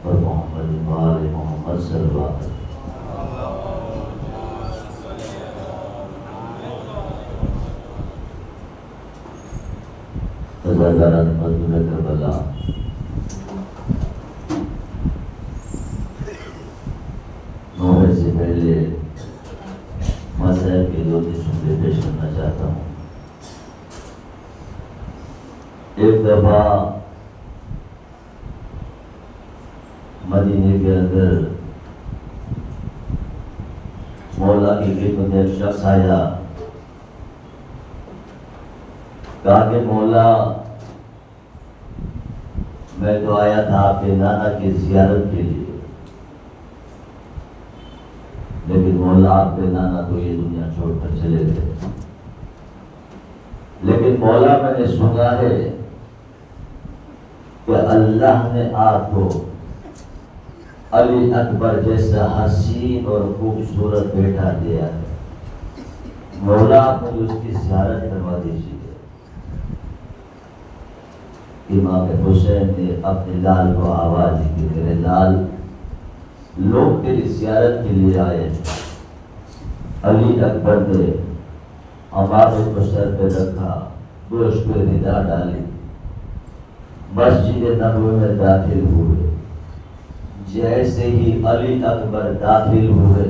اور محمد وآل محمد صلی اللہ علیہ وسلم۔ رضاکاران مزدور کربلا، نوے سے پہلے مسائل کے دو تین جملے پیش کرنا چاہتا ہوں۔ ایک دفعہ مدینے کے اندر مولا کی خدمت میں ایک شخص آیا، کہا کہ مولا میں تو آیا تھا آپ کے نانا کی زیارت کے لیے، لیکن مولا آپ کے نانا تو یہ دنیا چھوڑ کر چلے گئے، لیکن مولا میں نے سنا ہے کہ اللہ نے آپ کو علی اکبر جیسا حسین اور خوبصورت بیٹا دیا ہے، مولا آپ مجھے اس کی زیارت کروا دیجیے۔ امام حسین نے اپنے لال کو آواز دی کہ میرے لال، لوگ تیری زیارت کے لیے آئے ہیں۔ علی اکبر نے امامت کو سر پہ رکھا، گوشت پہ ردا ڈالی، مسجد نبوی میں داخل ہوئے۔ جیسے ہی علی اکبر داخل ہوئے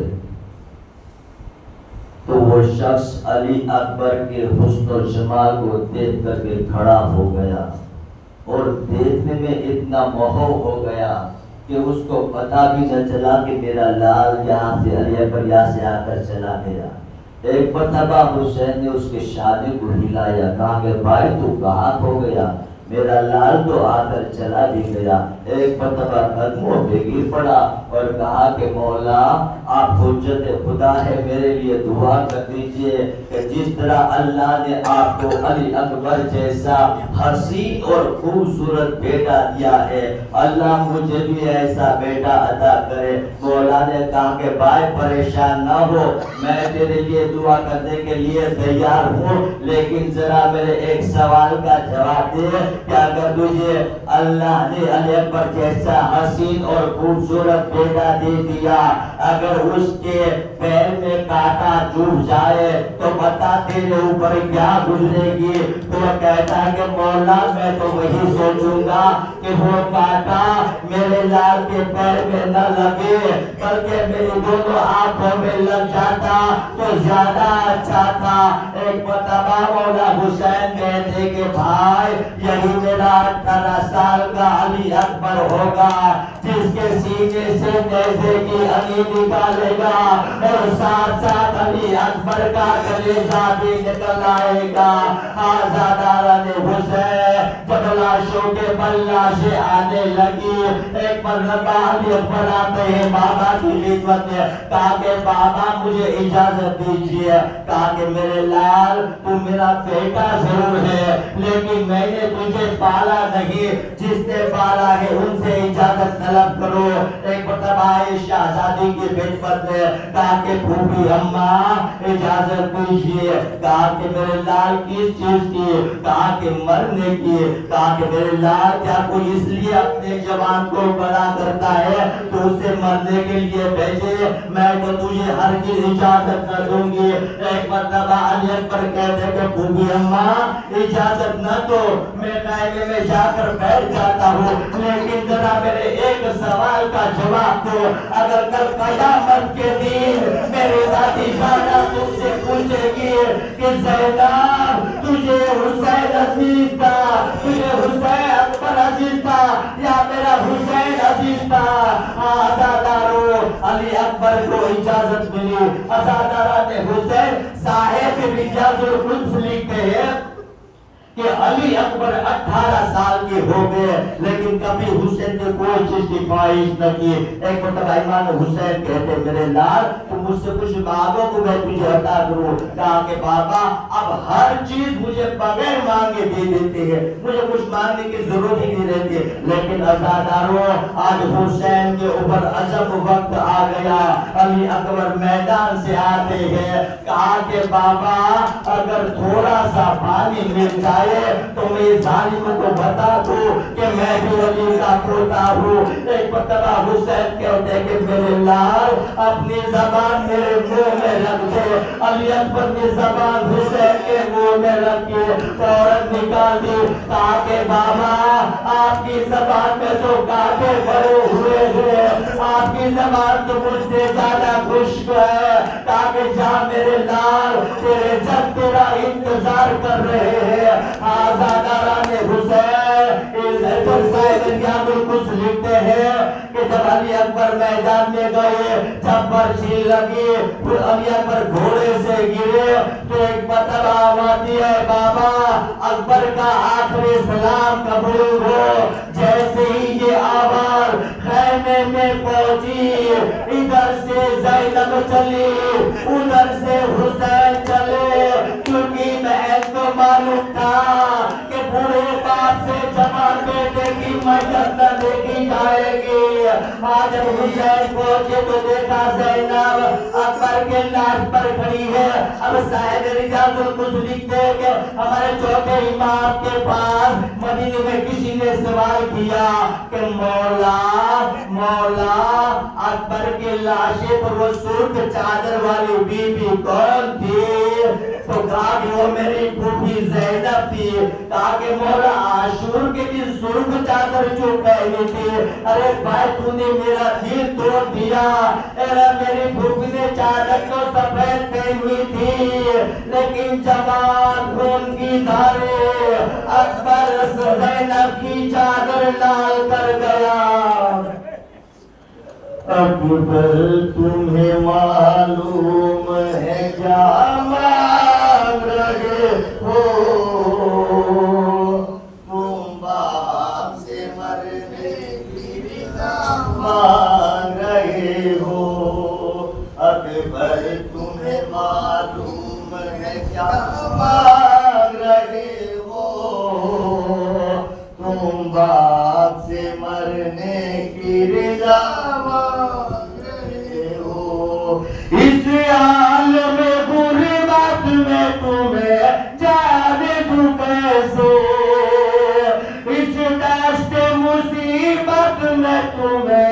تو وہ شخص علی اکبر کے حسن و جمال کو دیکھ کر کے کھڑا ہو گیا، اور دیکھنے میں اتنا موہو ہو گیا کہ اس کو پتا بھی نہ چلا کہ میرا لال یہاں سے علی اکبر یہاں سے آ کر چلا گیا۔ ایک مرتبہ حسین نے اس کے شادی کو ہلایا، کہا کہ بھائی تو کہاں ہو گیا، میرا لال تو آ کر چلا بھی گیا۔ ایک مرتبہ قدموں پہ گر پڑا اور کہا کہ مولا آپ حجت خدا ہے، میرے لیے دعا کر دیجئے کہ جس طرح اللہ نے آپ کو علی اکبر جیسا حسین اور خوبصورت بیٹا دیا ہے، اللہ مجھے بھی ایسا بیٹا عطا کرے۔ مولا نے کہا کہ بھائی پریشان نہ ہو، میں تیرے لیے دعا کرنے کے لیے تیار ہوں، لیکن ذرا میرے ایک سوال کا جواب دے کہ اگر تجھے اللہ نے علی اکبر جیسا حسین اور خوبصورت بیٹا دے دیا، اگر اس کے پیر میں کانٹا چبھ جائے تو بتا تیرے اوپر کیا گزرے گی؟ تو کہتا ہے کہ مولا میں تو وہی سوچوں گا کہ وہ کانٹا میرے لال کے پیر میں نہ لگے بلکہ میری دونوں آنکھوں میں لگ جاتا تو زیادہ اچھا تھا۔ ایک مرتبہ مولا حسین کہتے کہ بھائی یہی میرا 18 سال کا علی اکبر ہوگا جس کے سینے سے نیزے کی علی نکالے گا اور ساتھ ساتھ علی اکبر کا کلیجہ بھی نکل آئے گا۔ آزاداران حسین جب لاشوں کے بل لاشیں آنے لگی، ایک مرتبہ علی اکبر آتے ہیں بابا کی خدمت میں، کہا کہ بابا مجھے اجازت دیجیے۔ کہا کہ میرے لال تو میرا بیٹا ضرور ہے لیکن میں نے تجھے پالا نہیں، جس نے پالا ہے ان سے اجازت طلب کرو۔ ایک مرتبہ آئے شہزادی کی خدمت میں، کہا کہ پھوپھی اماں اجازت دیجیے۔ کہا کہ میرے لال کس چیز کی؟ کہا کہ مرنے کی۔ کہا کہ میرے لال کیا کوئی اس لیے اپنے جوان کو بڑا کرتا ہے تو اسے مرنے کے لیے بھیجے؟ میں تو تجھے ہر چیز اجازت نہ دوں گی۔ ایک مرتبہ علی اکبر کہتے کہ پھوپھی اماں اجازت نہ دو، میں خیمے میں جا کر بیٹھ جاتا ہوں، لیکن ذرا میرے ایک سوال کا جواب دو۔ اگر کل قیامت کے دن میری دادی جانا تم سے پوچھے گی کہ زینب تجھے حسین عزیز تھا، تجھے حسین اکبر عزیز تھا یا میرا حسین عزیز تھا؟ آزادارو علی اکبر کو اجازت ملی۔ آزاداران حسین صاحب ریاض القدس لکھتے ہیں کہ علی اکبر 18 سال کے ہو گئے لیکن کبھی حسین نے کوئی چیز کی خواہش نہ کی۔ ایک مرتبہ امام حسین کہتے میرے لال تم مجھ سے کچھ مانگو تو میں تجھے عطا کروں۔ کہا کہ بابا اب ہر چیز مجھے بغیر مانگے دے دیتے ہیں، مجھے کچھ مانگنے کی ضرورت ہی نہیں رہتی، لیکن عزاداروں آج حسین کے اوپر عجب وقت آ گیا علی اکبر میدان سے آتے ہیں، کہا کہ بابا اگر تھوڑا سا پانی مل جائے تو میں ظالم کو بتا دوں کہ میں بھی علی کا پوتا ہوں۔ ایک مرتبہ حسین کہتے ہیں کہ میرے لال اپنی زبان میرے منہ میں رکھ دے۔ علی اکبر نے زبان حسین کے منہ میں رکھی، فوراً نکال دی، کہا کہ بابا آپ کی زبان میں تو کانٹے بھرے ہوئے ہیں، آپ کی زبان تو مجھ سے زیادہ خشک ہے۔ کہا کہ جا میرے لال تیرے جب تیرا انتظار کر رہے ہیں۔ آزاداران حسین لکھتے ہیں کہ جب علی اکبر میدان میں گئے، جب برچھی لگی، علی اکبر گھوڑے سے گرے تو ایک مرتبہ آواز ہے بابا اکبر کا آخری سلام قبول ہو۔ جیسے ہی یہ آواز خیمے میں پہنچی، ادھر سے زینب چلی، ادھر سے حسین چلے، کیونکہ بہن کو معلوم تھا کہ بوڑھے باپ سے جوان بیٹے کی میت نہ دیکھی جائے گی۔ آج جب حسین پہنچے تو دیکھا زینب اکبر کے لاش پر کھڑی ہے۔ اب صاحب رجال القدس لکھتے ہیں کہ ہمارے چوتھے امام کے پاس مدینے میں کسی نے سوال کیا کہ مولا اکبر کے لاشے پر وہ سرخ چادر والی بی بی کون تھی؟ تو کہا کہ وہ میری پھوپھی زینب تھی۔ کہا کہ مولا عاشور کے دن سرخ چادر جو پہنی تھی، ارے بھائی تو نے میرا دل توڑ دیا، میری پھوپھی نے چادر تو سفید پہنی تھی لیکن جوان خون کی دھارے اکبر زینب کی چادر لال کر گیا۔ اکبر تمہیں معلوم ہے کیا مانگ رہے ہو، تم باپ سے مرنے کی رضا مانگ رہے ہو۔ اکبر تمہیں معلوم ہے کیا مانگ رہے ہو، تم باپ سے مرنے کی رضا مانگ رہے ہو۔ اس عالم غربت میں تمہیں جانے دوں کیسے، اس دشت مصیبت میں تمہیں